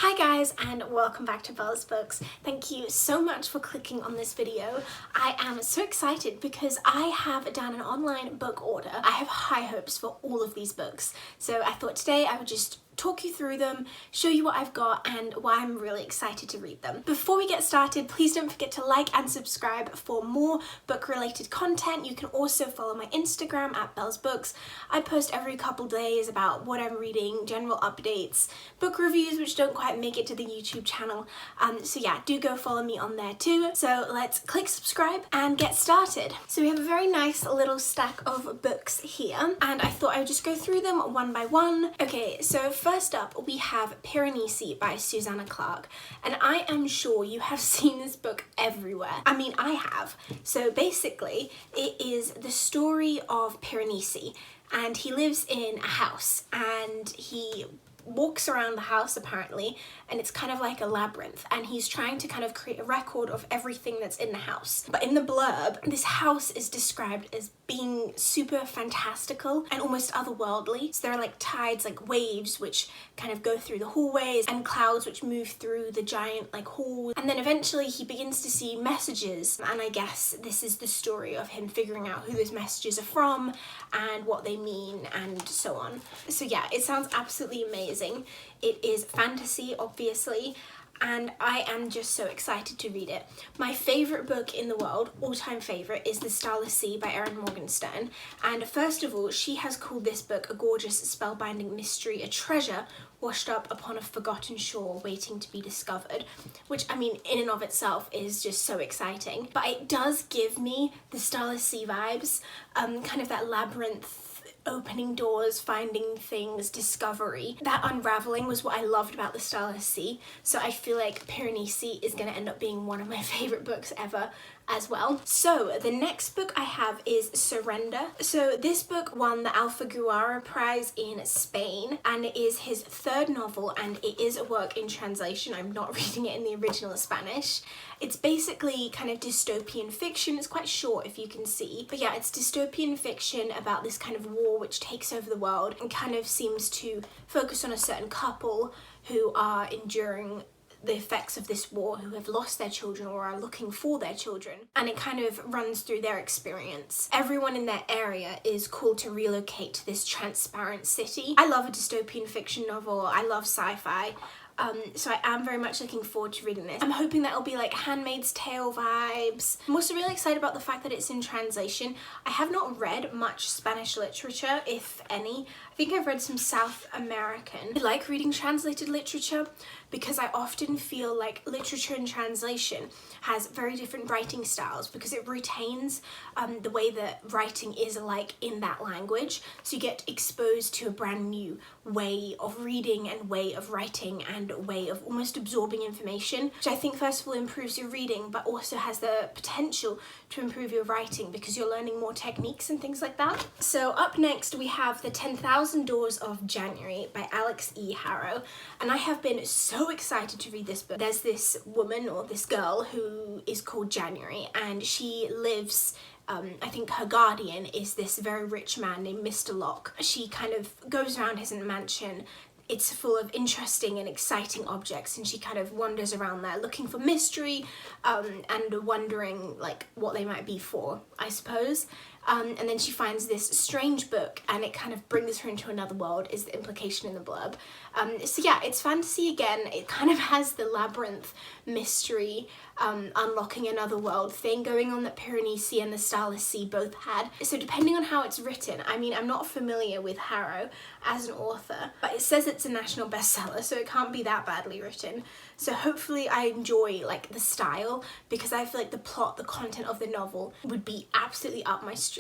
Hi guys, and welcome back to Bella's Books. Thank you so much for clicking on this video. I am so excited because I have done an online book order. I have high hopes for all of these books, so I thought today I would just talk you through them, show you what I've got and why I'm really excited to read them. Before we get started, please don't forget to like and subscribe for more book related content. You can also follow my Instagram at Bella's Books. I post every couple days about what I'm reading, general updates, book reviews which don't quite make it to the YouTube channel. So yeah, do go follow me on there too. So let's click subscribe and get started. So we have a very nice little stack of books here and I thought I would just go through them one by one. Okay, so first up, we have Piranesi by Susanna Clarke, and I am sure you have seen this book everywhere. I mean, I have. So basically, it is the story of Piranesi, and he lives in a house, and he walks around the house apparently, and it's kind of like a labyrinth, and he's trying to kind of create a record of everything that's in the house. But in the blurb, this house is described as being super fantastical and almost otherworldly. So there are like tides, like waves, which kind of go through the hallways, and clouds which move through the giant like halls. And then eventually he begins to see messages, and I guess this is the story of him figuring out who those messages are from and what they mean and so on. So yeah, it sounds absolutely amazing. It is fantasy, obviously, and I am just so excited to read it. My favourite book in the world, all-time favourite, is The Starless Sea by Erin Morgenstern. And first of all, she has called this book a gorgeous spellbinding mystery, a treasure washed up upon a forgotten shore waiting to be discovered, which I mean in and of itself is just so exciting. But it does give me the Starless Sea vibes, kind of that labyrinth, opening doors, finding things, discovery. That unraveling was what I loved about The Starless Sea, so I feel like Piranesi is going to end up being one of my favourite books ever as well. So the next book I have is Surrender. So this book won the Alfaguara Prize in Spain, and it is his third novel, and it is a work in translation. I'm not reading it in the original Spanish. It's basically kind of dystopian fiction. It's quite short, if you can see, but yeah, it's dystopian fiction about this kind of war which takes over the world and kind of seems to focus on a certain couple who are enduring the effects of this war, who have lost their children or are looking for their children, and it kind of runs through their experience. Everyone in their area is called to relocate to this transparent city. I love a dystopian fiction novel. I love sci-fi. So I am very much looking forward to reading this. I'm hoping that it'll be like Handmaid's Tale vibes. I'm also really excited about the fact that it's in translation. I have not read much Spanish literature, if any. I think I've read some South American. I like reading translated literature because I often feel like literature in translation has very different writing styles because it retains the way that writing is like in that language. So you get exposed to a brand new way of reading and way of writing and a way of almost absorbing information, which I think first of all improves your reading but also has the potential to improve your writing because you're learning more techniques and things like that. So up next we have The 10,000 Doors of January by Alex E. Harrow, and I have been so excited to read this book. There's this woman or this girl who is called January, and she lives I think her guardian is this very rich man named Mr. Locke. She kind of goes around his mansion. It's full of interesting and exciting objects, and she kind of wanders around there looking for mystery and wondering like what they might be for, I suppose. And then she finds this strange book and it kind of brings her into another world, is the implication in the blurb. So yeah, it's fantasy again. It kind of has the labyrinth mystery, unlocking another world thing going on that Piranesi and The Starless Sea both had. So depending on how it's written, I mean, I'm not familiar with Harrow as an author, but it says it's a national bestseller, so it can't be that badly written. So hopefully I enjoy like the style, because I feel like the plot, the content of the novel would be absolutely up my street.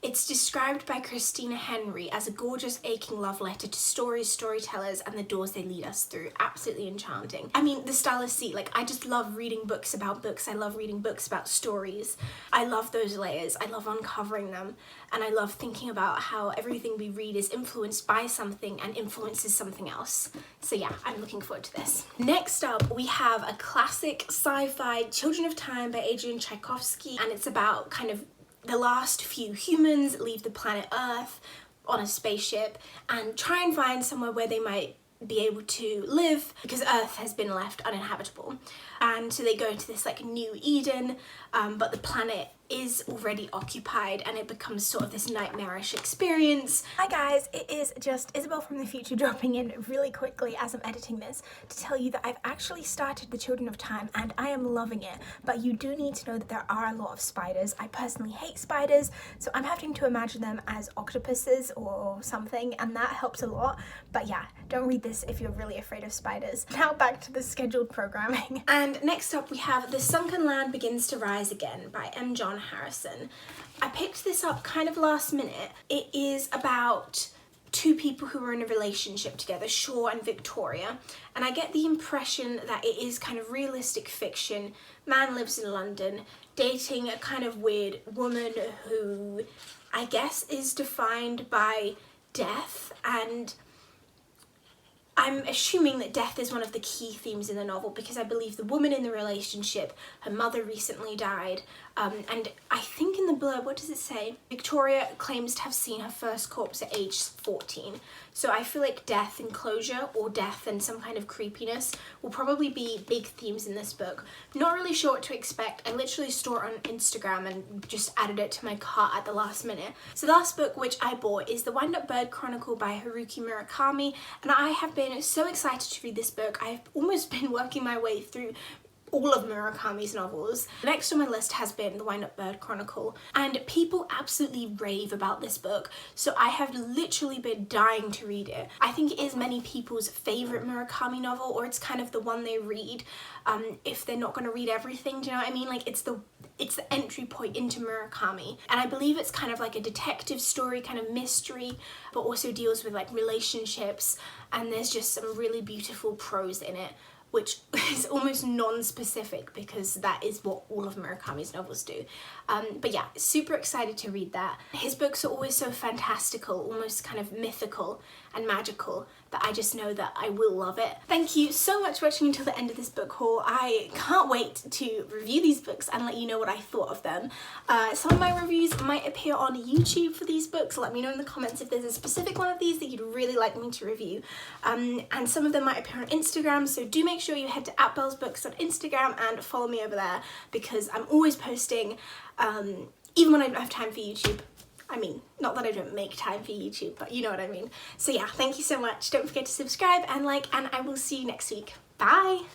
It's described by Christina Henry as a gorgeous aching love letter to stories, storytellers, and the doors they lead us through. Absolutely enchanting. I mean, The Starless Sea, like I just love reading books about books. I love reading books about stories. I love those layers. I love uncovering them, and I love thinking about how everything we read is influenced by something and influences something else. So yeah, I'm looking forward to this. Next up, we have a classic sci-fi, Children of Time by Adrian Tchaikovsky, and it's about kind of the last few humans leave the planet Earth on a spaceship and try and find somewhere where they might be able to live because Earth has been left uninhabitable. And so they go to this like new Eden, but the planet is already occupied and it becomes sort of this nightmarish experience. Hi guys, it is just Isabel from the future dropping in really quickly as I'm editing this to tell you that I've actually started The Children of Time and I am loving it, but you do need to know that there are a lot of spiders. I personally hate spiders, so I'm having to imagine them as octopuses or something, and that helps a lot. But yeah, don't read this if you're really afraid of spiders. Now back to the scheduled programming. And next up we have The Sunken Land Begins to Rise Again by M. John Harrison. I picked this up kind of last minute. It is about two people who are in a relationship together, Shaw and Victoria, and I get the impression that it is kind of realistic fiction. Man lives in London, dating a kind of weird woman who I guess is defined by death, and I'm assuming that death is one of the key themes in the novel because I believe the woman in the relationship, her mother recently died, and I think in the blurb, what does it say? Victoria claims to have seen her first corpse at age 14. So I feel like death and closure, or death and some kind of creepiness, will probably be big themes in this book. Not really sure what to expect. I literally saw it on Instagram and just added it to my cart at the last minute. So the last book which I bought is The Windup Chronicle by Haruki Murakami, and I have been so excited to read this book. I've almost been working my way through all of Murakami's novels. Next on my list has been The Windup Chronicle, and people absolutely rave about this book, so I have literally been dying to read it. I think it is many people's favourite Murakami novel, or it's kind of the one they read if they're not going to read everything, do you know what I mean? Like it's the entry point into Murakami, and I believe it's kind of like a detective story, kind of mystery, but also deals with like relationships, and there's just some really beautiful prose in it, which is almost non-specific because that is what all of Murakami's novels do. But yeah, super excited to read that. His books are always so fantastical, almost kind of mythical and magical, that I just know that I will love it. Thank you so much for watching until the end of this book haul. I can't wait to review these books and let you know what I thought of them. Some of my reviews might appear on YouTube for these books. Let me know in the comments if there's a specific one of these that you'd really like me to review. And some of them might appear on Instagram, so do make sure you head to @BellsBooks on Instagram and follow me over there, because I'm always posting, even when I don't have time for YouTube. I mean, not that I don't make time for YouTube, but you know what I mean. So yeah, thank you so much. Don't forget to subscribe and like, and I will see you next week. Bye!